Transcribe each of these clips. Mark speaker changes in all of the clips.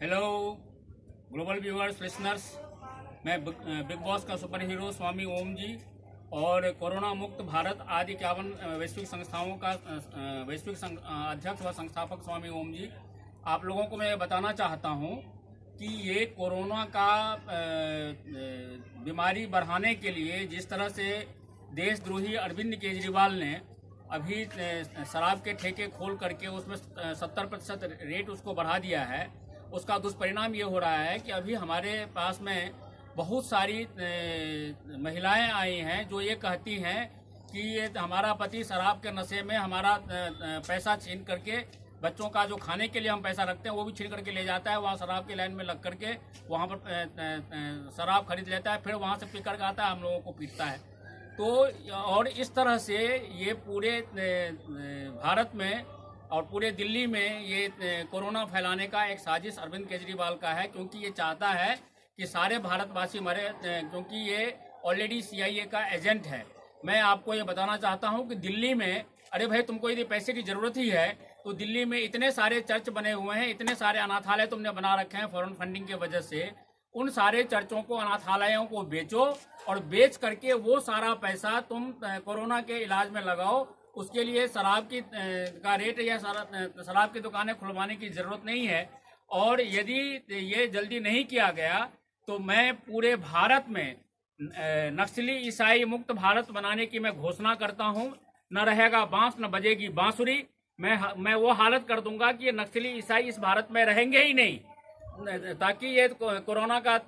Speaker 1: Hello global viewers listeners, मैं big boss का super hero स्वामी ओम जी और कोरोना मुक्त भारत आदि 51 वैश्विक संस्थाओं का अध्यक्ष व संस्थापक स्वामी ओम जी, आप लोगों को मैं बताना चाहता हूं कि ये कोरोना का बीमारी बढ़ाने के लिए जिस तरह से देशद्रोही अरविंद केजरीवाल ने अभी शराब के ठेके खोल करके उसमें 70% रेट उसको बढ़ा दिया है, उसका दुष्परिणाम ये हो रहा है कि अभी हमारे पास में बहुत सारी महिलाएं आई हैं जो ये कहती हैं कि ये हमारा पति शराब के नशे में हमारा पैसा छीन करके, बच्चों का जो खाने के लिए हम पैसा रखते हैं वो भी छीन करके ले जाता है, वहाँ शराब की लाइन में लग करके वहाँ पर शराब खरीद लेता है, फिर वहाँ से पी कर आता है, हम लोगों को पीटता है। तो और इस तरह से ये पूरे भारत में और पूरे दिल्ली में ये कोरोना फैलाने का एक साजिश अरविंद केजरीवाल का है, क्योंकि ये चाहता है कि सारे भारतवासी मरे, क्योंकि ये ऑलरेडी CIA का एजेंट है। मैं आपको ये बताना चाहता हूँ कि दिल्ली में, अरे भाई तुमको यदि पैसे की ज़रूरत ही है तो दिल्ली में इतने सारे चर्च बने हुए हैं, इतने सारे अनाथालय तुमने बना रखे हैं फॉरेन फंडिंग की वजह से, उन सारे चर्चों को, अनाथालयों को बेचो और बेच करके वो सारा पैसा तुम कोरोना के इलाज में लगाओ। उसके लिए शराब की का रेट या शराब की दुकानें खुलवाने की ज़रूरत नहीं है। और यदि ये जल्दी नहीं किया गया तो मैं पूरे भारत में नक्सली ईसाई मुक्त भारत बनाने की मैं घोषणा करता हूँ। न रहेगा बांस न बजेगी बांसुरी। मैं वो हालत कर दूंगा कि ये नक्सली ईसाई इस भारत में रहेंगे ही नहीं, ताकि ये कोरोना का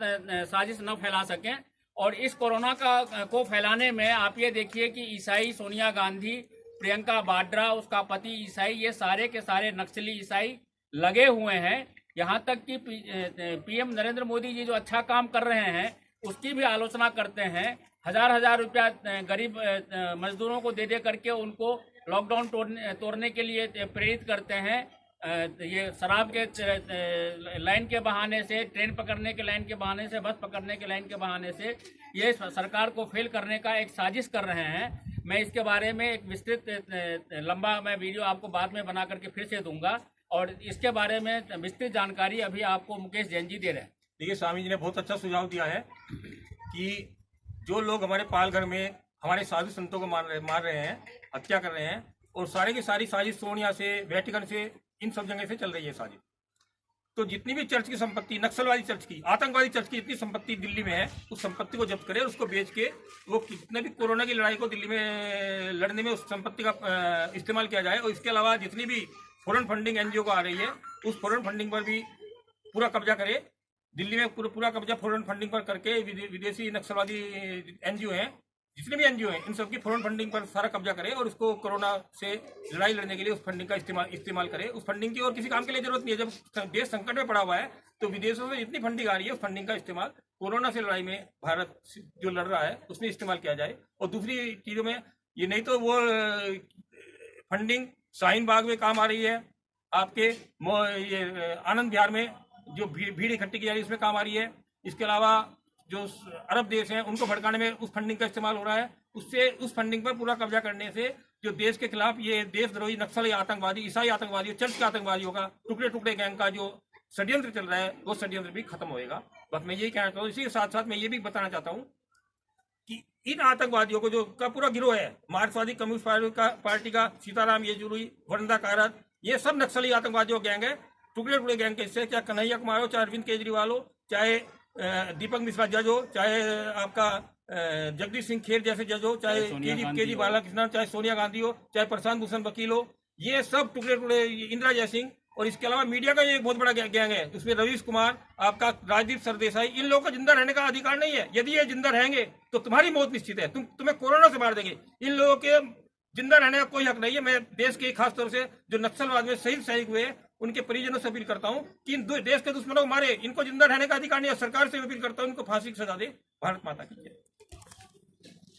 Speaker 1: साजिश न फैला सकें। और इस कोरोना को फैलाने में आप ये देखिए कि ईसाई सोनिया गांधी, प्रियंका वाड्रा, उसका पति ईसाई, ये सारे के सारे नक्सली ईसाई लगे हुए हैं। यहाँ तक कि PM नरेंद्र मोदी जी जो अच्छा काम कर रहे हैं उसकी भी आलोचना करते हैं। हजार रुपया गरीब मजदूरों को दे करके उनको लॉकडाउन तोड़ने के लिए प्रेरित करते हैं। ये शराब के लाइन के बहाने से, ट्रेन पकड़ने के लाइन के बहाने से, बस पकड़ने के लाइन के बहाने से ये सरकार को फेल करने का एक साजिश कर रहे हैं। मैं इसके बारे में एक विस्तृत लंबा मैं वीडियो आपको बाद में बना करके फिर से दूंगा, और इसके बारे में विस्तृत जानकारी अभी आपको मुकेश जैन जी दे रहे हैं।
Speaker 2: देखिए, स्वामी जी ने बहुत अच्छा सुझाव दिया है कि जो लोग हमारे पालघर में हमारे साधु संतों को मार रहे हैं, हत्या कर रहे हैं, और सारे की सारी साजिश सोनिया से, वेटिकन से, इन सब जगह से चल रही है साजिश। तो जितनी भी चर्च की संपत्ति, नक्सलवादी चर्च की, आतंकवादी चर्च की जितनी संपत्ति दिल्ली में है, उस संपत्ति को जब्त करे, उसको बेच के वो कितने भी कोरोना की लड़ाई को दिल्ली में लड़ने में उस संपत्ति का इस्तेमाल किया जाए। और इसके अलावा जितनी भी फॉरेन फंडिंग NGO को आ रही है, उस फॉरेन फंडिंग पर भी पूरा कब्जा करे। दिल्ली में पूरा कब्जा फॉरेन फंडिंग पर करके विदेशी नक्सलवादी NGO हैं, जितने भी NGO हैं, इन सबकी फॉरेन फंडिंग पर सारा कब्जा करे और उसको कोरोना से लड़ाई लड़ने के लिए उस फंडिंग का इस्तेमाल करे। उस फंडिंग की और किसी काम के लिए जरूरत नहीं है। जब देश संकट में पड़ा हुआ है तो विदेशों से जितनी फंडिंग आ रही है, उस फंडिंग का इस्तेमाल कोरोना से लड़ाई में भारत जो लड़ रहा है उसमें इस्तेमाल किया जाए। और दूसरी चीज़ों में ये नहीं तो वो फंडिंग शाहीन बाग में काम आ रही है, आपके ये आनंद विहार में जो भीड़ इकट्ठी की जा रही है उसमें काम आ रही है। इसके अलावा जो अरब देश हैं उनको भड़काने में उस फंडिंग का इस्तेमाल हो रहा है। उससे उस फंडिंग पर पूरा कब्जा करने से जो देश के खिलाफ ये देशद्रोही नक्सली आतंकवादी, ईसाई आतंकवादी, चर्च के आतंकवादियों का टुकड़े गैंग का जो षड्यंत्र चल रहा है, वो षड्यंत्र भी खत्म होएगा। बस मैं यही कहना चाहता हूँ। इसी के साथ साथ मैं ये भी बताना चाहता हूँ कि इन आतंकवादियों को जो का पूरा गिरोह है, मार्क्सवादी कम्युनिस्ट पार्टी का सीताराम येचुरी, वरुणा कारत, ये सब नक्सली आतंकवादियों गैंग है, टुकड़े गैंग के हिस्से। चाहे कन्हैया कुमार हो, चाहे अरविंद केजरीवाल हो, चाहे दीपक मिश्रा जज हो, चाहे आपका जगदीश सिंह खेर जैसे जज हो, चाहे केजी बालाकृष्णन, चाहे सोनिया गांधी हो, चाहे प्रशांत भूषण वकील हो, ये सब टुकड़े इंदिरा जयसिंह। और इसके अलावा मीडिया का ये एक बहुत बड़ा गैंग है, उसमें रवीश कुमार, आपका राजदीप सरदेसाई, इन लोगों को जिंदा रहने का अधिकार नहीं है। यदि ये जिंदा रहेंगे तो तुम्हारी मौत निश्चित है, तुम्हें कोरोना से मार देंगे। इन लोगों के जिंदा रहने का कोई हक नहीं है। मैं देश के खासतौर से जो नक्सलवाद में शहीद हुए उनके परिजनों से अपील करता हूं कि इन देश के दुश्मनों को मारे, इनको जिंदा रहने का अधिकार नहीं है। सरकार से अपील करता हूं इनको फांसी की सजा दे। भारत माता की जय।